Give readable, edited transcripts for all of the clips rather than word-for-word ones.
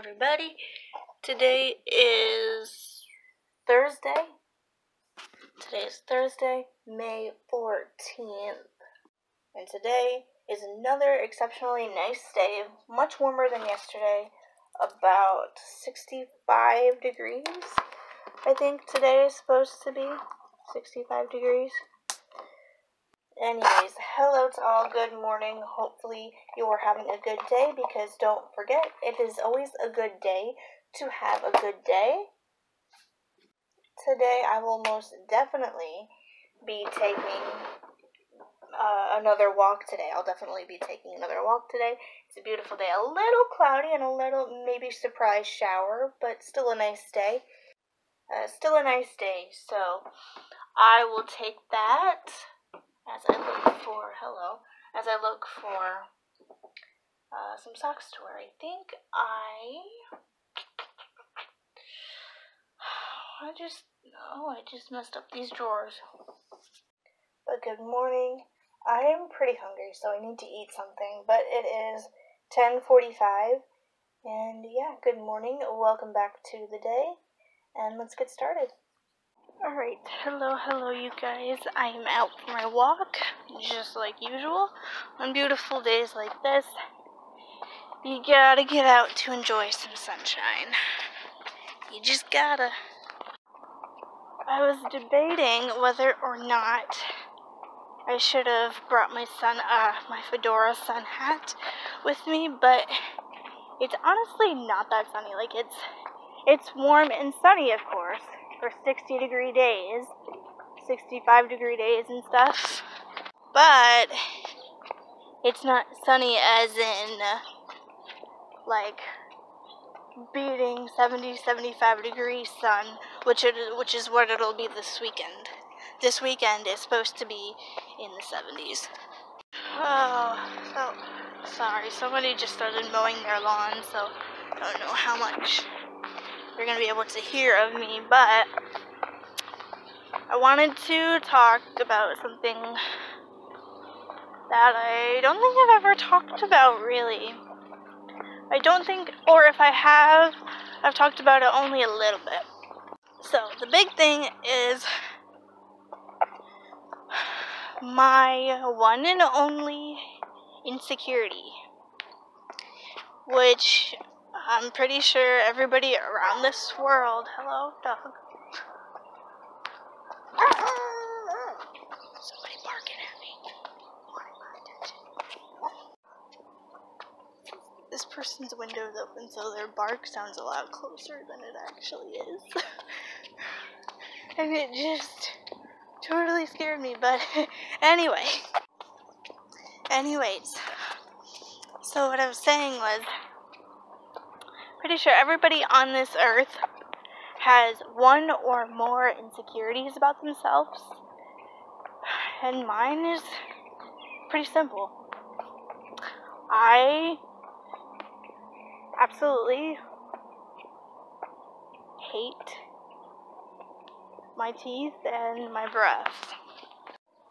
everybody. Today is Thursday. Today is Thursday, May 14th. And today is another exceptionally nice day, much warmer than yesterday, about 65 degrees. I think today is supposed to be 65 degrees. Anyways, hello to all, good morning. Hopefully you are having a good day, because don't forget, it is always a good day to have a good day. Today I will most definitely be taking another walk today. I'll definitely be taking another walk today. It's a beautiful day, a little cloudy and a little maybe surprise shower, but still a nice day. So I will take that as I look for some socks to wear. I think I just messed up these drawers. But good morning. I am pretty hungry, so I need to eat something, but it is 10:45, and yeah, good morning. Welcome back to the day, and let's get started. Alright, hello you guys. I am out for my walk, just like usual. On beautiful days like this, you gotta get out to enjoy some sunshine. You just gotta. I was debating whether or not I should have brought my fedora sun hat with me, but it's honestly not that sunny. Like, it's warm and sunny, of course, for 60-degree days, 65-degree days and stuff, but it's not sunny as in, like, beating 70-75-degree sun, which is what it'll be this weekend. This weekend is supposed to be in the 70s. Oh, so sorry. Somebody just started mowing their lawn, so I don't know how much you're going to be able to hear of me, but I wanted to talk about something that I don't think I've ever talked about, really. I don't think, or if I have, I've talked about it only a little bit. So, the big thing is my one and only insecurity, which I'm pretty sure everybody around this world, hello, dog. Somebody barking at me. Wanting my attention. This person's window's open, so their bark sounds a lot closer than it actually is. And it just totally scared me, but anyways, so what I was saying was, pretty sure everybody on this earth has one or more insecurities about themselves, and mine is pretty simple. I absolutely hate my teeth and my breath.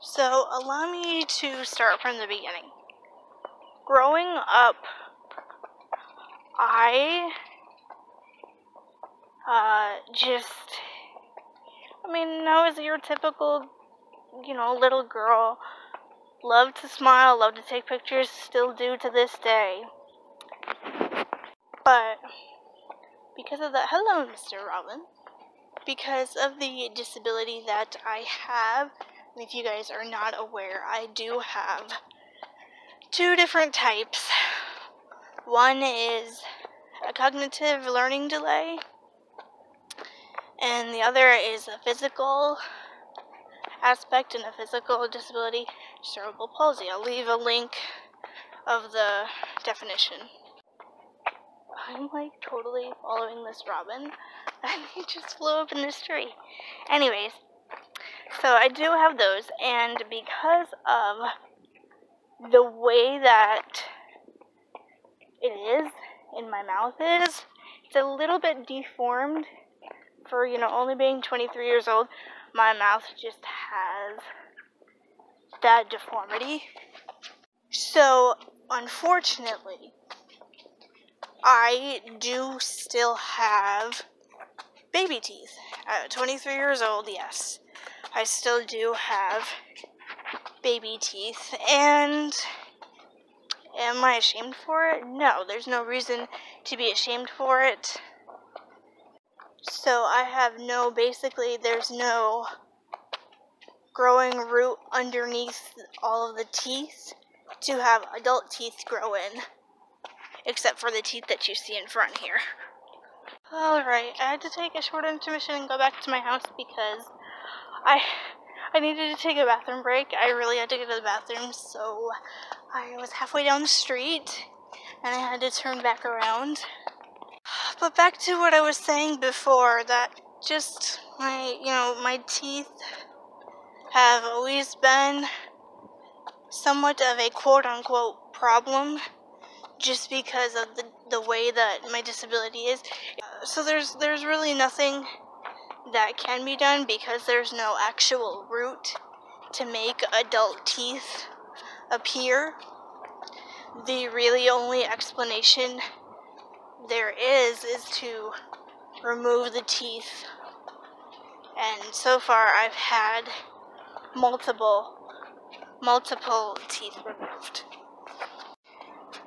So allow me to start from the beginning. Growing up, I I was your typical, little girl. Loved to smile, loved to take pictures, still do to this day. But because of the, hello, Mr. Robin. Because of the disability that I have, and if you guys are not aware, I do have two different types. One is a cognitive learning delay, and the other is a physical aspect and a physical disability, cerebral palsy. I'll leave a link of the definition. I'm like totally following this robin, and he just flew up in this tree. Anyways, so I do have those, and because of the way that it is in my mouth it's a little bit deformed for, only being 23 years old. My mouth just has that deformity. So, unfortunately, I do still have baby teeth. At 23 years old, yes, I still do have baby teeth. And am I ashamed for it? No, there's no reason to be ashamed for it. So I have there's no growing root underneath all of the teeth to have adult teeth grow in, except for the teeth that you see in front here. Alright, I had to take a short intermission and go back to my house because I needed to take a bathroom break. I really had to go to the bathroom, so I was halfway down the street and I had to turn back around. But back to what I was saying before, that just my teeth have always been somewhat of a quote-unquote problem just because of the way that my disability is. So there's really nothing that can be done because there's no actual root to make adult teeth appear. The really only explanation there is to remove the teeth. And so far I've had multiple teeth removed.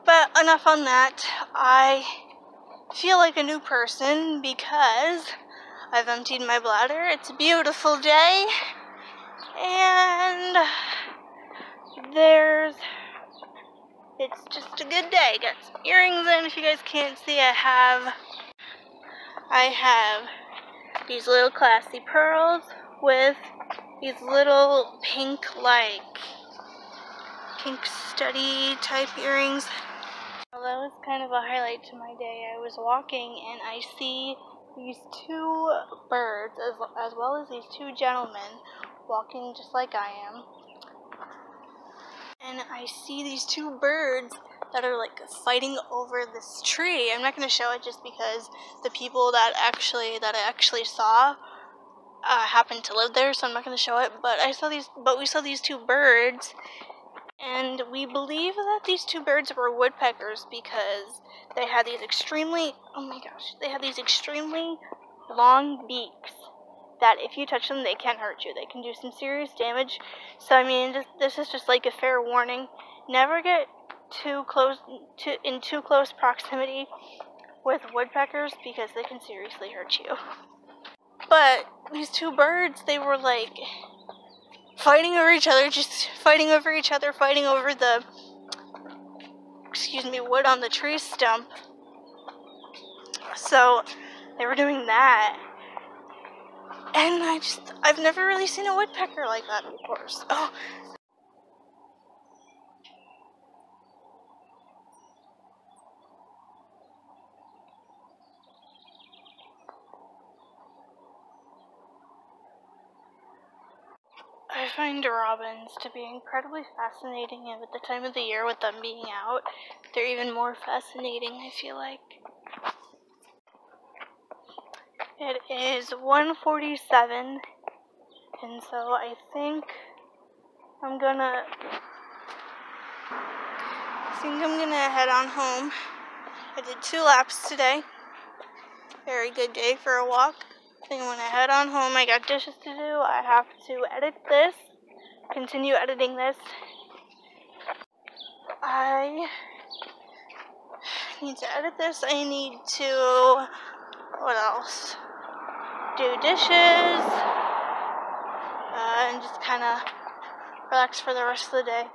But enough on that. I feel like a new person because I've emptied my bladder. It's a beautiful day. And it's just a good day. Got some earrings in. If you guys can't see, I have these little classy pearls with these little pink study type earrings. Well, that was kind of a highlight to my day. I was walking and I see these two birds as well as these two gentlemen walking just like I am. And I see these two birds that are like fighting over this tree. I'm not going to show it just because the people that I actually saw happened to live there, so I'm not going to show it. But we saw these two birds, and we believe that these two birds were woodpeckers because they had these extremely long beaks that if you touch them, they can hurt you. They can do some serious damage. So I mean, this is just like a fair warning. Never get in too close proximity with woodpeckers because they can seriously hurt you. But these two birds, they were like fighting over each other, fighting over the wood on the tree stump. So they were doing that. And I've never really seen a woodpecker like that before. So I find robins to be incredibly fascinating, and at the time of the year with them being out, they're even more fascinating, I feel like. It is 1:47, and so I think I'm gonna head on home. I did 2 laps today. Very good day for a walk. And when I head on home, I got dishes to do. I have to continue editing this. I need to edit this. I need to, what else? Do dishes, and just kind of relax for the rest of the day.